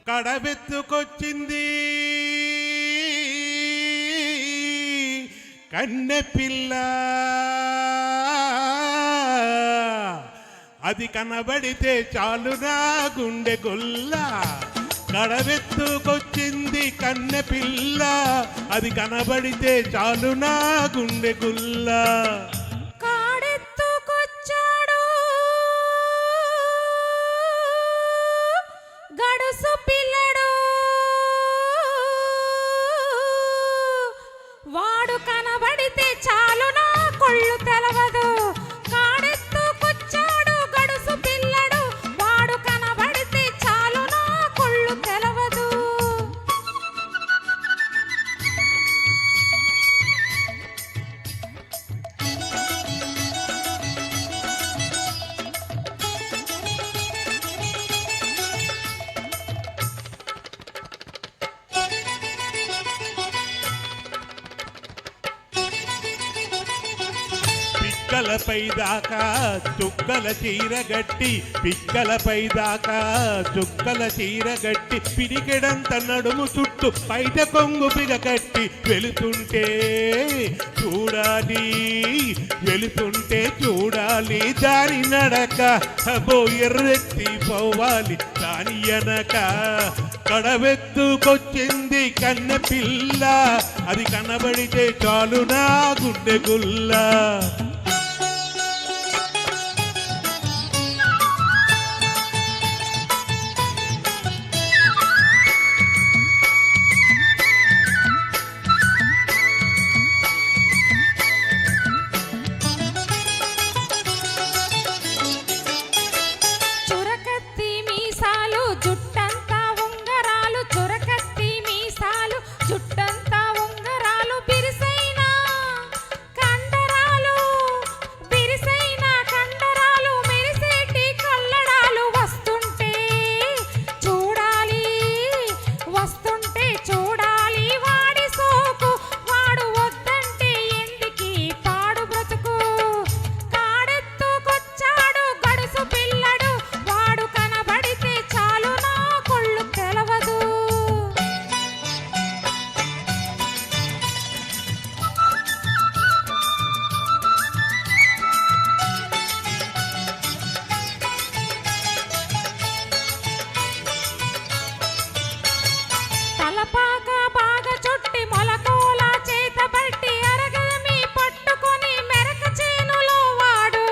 కడబెత్తుకొచ్చింది కన్నె పిల్ల, అది కనబడితే చాలు నా గుండె గొల్ల. కడబెత్తుకొచ్చింది కన్నె పిల్ల, అది కనబడితే చాలు నా గుండె గొల్ల. కాడెత్తుకొచ్చాడు గడుసు పిల్లడు, వాడు కనబడితే చాలు నా కొళ్ళు తెలవదు. కాడెత్తుకొచ్చాడు గడుసు పిల్లడు, వాడు కనబడితే చాలు నా కొళ్ళు తెలవదు. పిక్కలపై దాకా చుక్కల చీరగట్టి, పిక్కలపై దాకా చుక్కల చీరగట్టి, పిడికెడంత నడుము చుట్టూ పైట కొంగు పిగకట్టి, వెళుతుంటే చూడాలి వెళుతుంటే చూడాలి దారి నడక, అబో ఎర్రెత్తి పోవాలి దాని వెనక. కడబెత్తుకొచ్చింది కన్నె పిల్ల, అది కనబడితే చాలు నా గుండె గుల్ల. చురకత్తి మీసాలు జుట్టంతా ఉంగరాలు, చురకత్తి మీసాలు జుట్టంతా ఉంగరాలు, బిరిసైన కండరాలు బిరిసైన కండరాలు, మెరిసేటి కల్లడాలు, వస్తుంటే చూడాలి వస్తుంటే చూడాలి వాడి సోకు, వాడు వద్దంటే ఎందుకీ పాడు బ్రతుకు. కాడెత్తుకొచ్చాడు గడుసు పిల్లడు, వాడు కనబడితే చాలు నా కొళ్ళు తెలవదు. తలపాక బాగా చుట్టి మొలకోల చేత బట్టి, అరగమి పట్టుకొని మెరక చేనులో వాడు.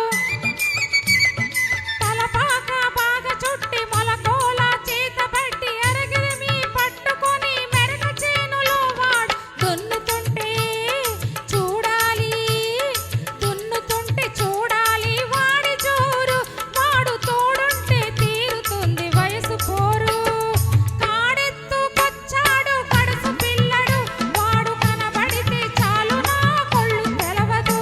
తలపాక బాగా చుట్టి మొలకోల చేత బట్టి, అరగమి పట్టుకొని మెరక చేనులో వాడు. దున్నుతుంటే చూడాలి దున్నుతుంటే చూడాలి వాడి జోరు, వాడు తోడుంటే తీరుతుంది వయసు పోరు. కాడెత్తుకొచ్చాడు గడుసు పిల్లడు, వాడు కనబడితే చాలు నా కొళ్ళు తెలవదు.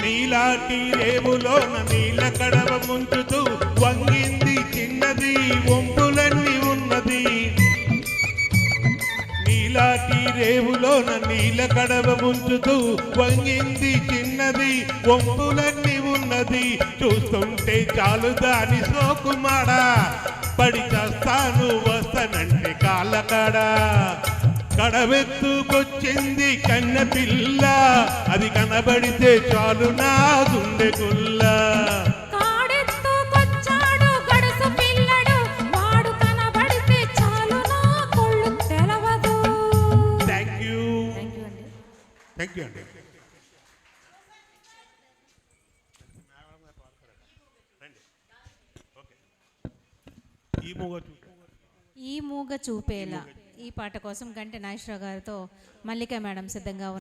నీలాటి రేవులోన నీళ్ళ కడవ ముంచుతూ వంగింది చిన్నది వంపులన్నీ ఉన్నది. నీలాటి రేవులోన నీళ్ళ కడవ ముంచుతూ వంగింది చిన్నది వంపులన్నీ ఉన్నది. చూస్తుంటే చాలు దాని సోకుమాడా, పడి చేస్తాను వస్తానంటే కాళ్ళకాడా. కడబెత్తుకొచ్చింది కన్నె పిల్ల, అది కనబడితే చాలు నా గుండె గుల్ల. కాడెత్తుకొచ్చాడు గడుసు పిల్లడు, వాడు కనబడితే చాలు నా కొళ్ళు తెలవదు. థ్యాంక్ యూ థ్యాంక్ యూ అండి. థ్యాంక్ యూ అండి. ఈ మూగ చూపేలా ఈ పాట కోసం గంటె నాగేశ్వరరావు గారితో మల్లిక మేడం సిద్ధంగా